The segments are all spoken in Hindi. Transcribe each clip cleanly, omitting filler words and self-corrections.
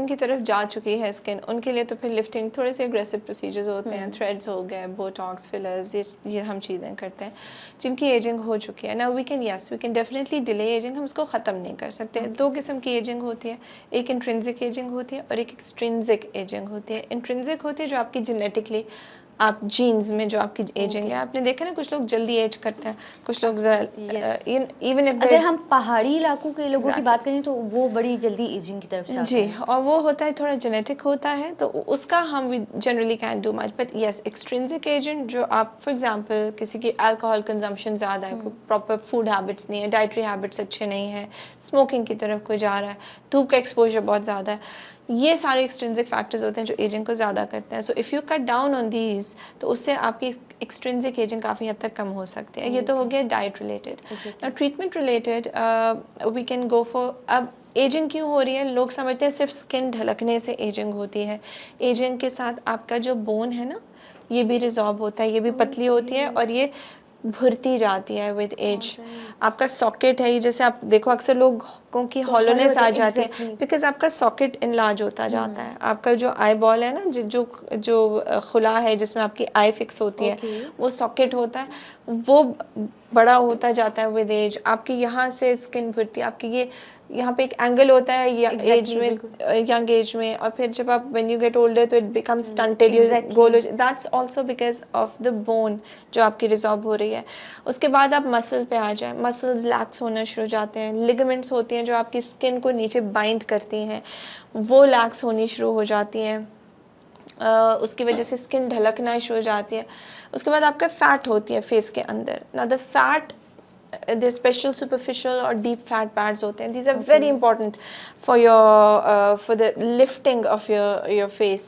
की तरफ जा चुकी है स्किन, उनके लिए तो फिर लिफ्टिंग, थोड़े से एग्रेसिव प्रोसीजर्स होते हैं, थ्रेड्स हो गए, बोटॉक्स, फिलर्स, ये हम चीज़ें करते हैं जिनकी एजिंग हो चुकी है ना। We can definitely delay ageing, हम उसको ख़त्म नहीं कर सकते। दो किस्म की एजिंग होती है, एक इंट्रिंसिक एजिंग होती है और एक एक्सट्रिंसिक एजिंग होती है। इंट्रिंसिक होती है जो आपकी जेनेटिकली, आप जीन्स में जो आपकी एजिंग है, आपने देखा ना कुछ लोग जल्दी एज करते हैं, कुछ लोग इवन इफ अगर हम पहाड़ी इलाकों के लोगों की बात करें तो वो बड़ी जल्दी एजिंग की तरफ जाते हैं। और वो होता है थोड़ा जेनेटिक होता है, तो उसका हम generally can do much. But yes, extrinsic agent जो आप फॉर एग्जांपल किसी की अल्कोहल कंजम्पशन ज़्यादा है, कोई प्रॉपर फूड हैबिट्स नहीं है, डाइटरी हैबिट्स अच्छे नहीं है, स्मोकिंग की तरफ कोई जा रहा है, धूप का एक्सपोजर बहुत ज़्यादा है, ये सारे एक्सट्रिंसिक फैक्टर्स होते हैं जो एजिंग को ज़्यादा करते हैं। So if you cut down on these, तो उससे आपकी एक्सट्रिंसिक एजिंग काफ़ी हद तक कम हो सकती है। ये तो हो गया डाइट रिलेटेड। ना treatment related we can go for, अब एजिंग क्यों हो रही है, लोग समझते हैं सिर्फ स्किन ढलकने से एजिंग होती है। एजिंग के साथ आपका जो बोन है ना, ये भी रिजॉर्ब होता है, ये भी पतली होती है और ये भरती जाती है विद एज। आपका सॉकेट है, ये जैसे आप देखो अक्सर लोगों की हॉलोनेस आ जाती है बिकॉज आपका सॉकेट इनलार्ज होता जाता है। आपका जो आई बॉल है ना, जो खुला है जिसमें आपकी आई फिक्स होती है, वो सॉकेट होता है, वो बड़ा होता जाता है विद एज। आपकी यहाँ से स्किन भरती है, आपकी ये यहाँ पे एक एंगल होता है एज में, यंग एज में, और फिर जब आप व्हेन यू गेट ओल्डर तो इट बिकम्स स्टंटेड, गोल हो जाए। That's also because of the bone जो आपकी रिजॉर्ब हो रही है। उसके बाद आप मसल पे आ जाए, मसल्स लैक्स होना शुरू हो जाते हैं, लिगामेंट्स होती हैं जो आपकी स्किन को नीचे बाइंड करती हैं, वो लैक्स होनी शुरू हो जाती हैं। उसकी वजह से स्किन ढलकना शुरू हो जाती है। उसके बाद आपका फैट होती है फेस के अंदर। ना the fat, the special superficial or deep fat pads होते हैं, these are very important for your for the lifting of your face।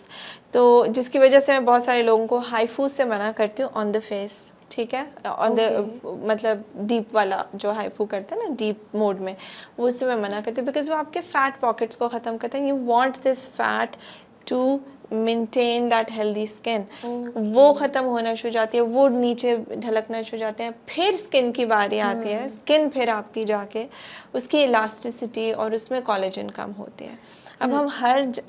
तो जिसकी वजह से मैं बहुत सारे लोगों को हाई फूड से मना करती हूँ ऑन द फेस, ठीक है, ऑन द मतलब डीप वाला जो हाई फू करते हैं ना डीप मोड में, वो उससे मैं मना करती हूँ बिकॉज वो आपके फैट पॉकेट्स को ख़त्म करते हैं। You want this fat to maintain that healthy skin, वो ख़त्म होना शुरू जाती है, वो नीचे ढलकना शुरू जाते हैं। फिर स्किन की बारी आती है, स्किन फिर आपकी जाके उसकी इलास्टिसिटी और उसमें कोलेजन कम होती है। अब हम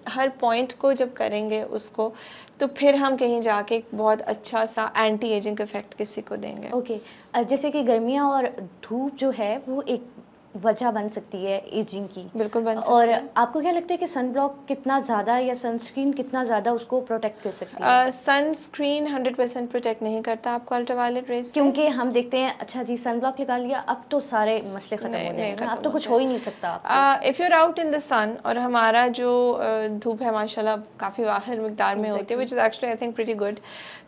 हर पॉइंट को जब करेंगे उसको, तो फिर हम कहीं जाके बहुत अच्छा सा एंटी एजिंग इफेक्ट किसी को देंगे। ओके, जैसे कि गर्मियाँ और धूप जो है वो एक वजह बन सकती है एजिंग की। बिल्कुल बन सकती और है। आपको क्या लगता है कि सन ब्लॉक कितना ज़्यादा या सनस्क्रीन कितना ज़्यादा उसको प्रोटेक्ट कर सकती है? सनस्क्रीन 100% प्रोटेक्ट नहीं करता आपको अल्ट्रावायलेट रेज से, क्योंकि हम देखते हैं अच्छा जी सन ब्लॉक लगा लिया, अब तो सारे मसले ख़त्म हो जाएंगे, अब तो कुछ हो ही नहीं सकता। If you're out in the sun, और हमारा जो धूप है माशाल्लाह काफ़ी वाहिर मिकदार में होती है, which is actually I think pretty good.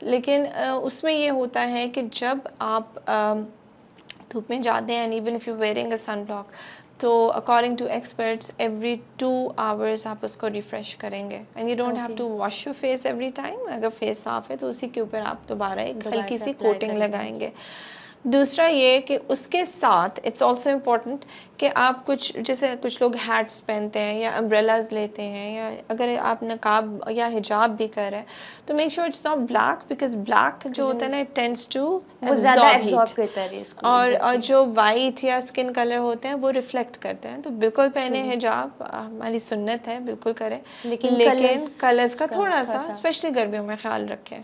लेकिन उसमें ये होता है कि जब आप धूप में जाते हैं, and even if you wearing a sunblock, तो according to experts every 2 hours आप उसको रिफ़्रेश करेंगे, and you don't have to wash your face every time. अगर फेस साफ़ है तो उसी के ऊपर आप दोबारा एक हल्की सी कोटिंग लगाएंगे। दूसरा ये कि उसके साथ इट्स ऑल्सो इम्पॉर्टेंट कि आप कुछ, जैसे कुछ लोग हैट्स पहनते हैं या अम्ब्रेलाज लेते हैं, या अगर आप नकाब या हिजाब भी कर रहे हैं तो make sure it's not black, because black जो होता है ना it tends to absorb heat, और जो वाइट या स्किन कलर होते हैं वो रिफ्लेक्ट करते हैं। तो बिल्कुल पहने हिजाब, हमारी सुन्नत है, बिल्कुल करें, लेकिन कलर्स का थोड़ा सा स्पेशली गर्मियों में ख्याल रखें।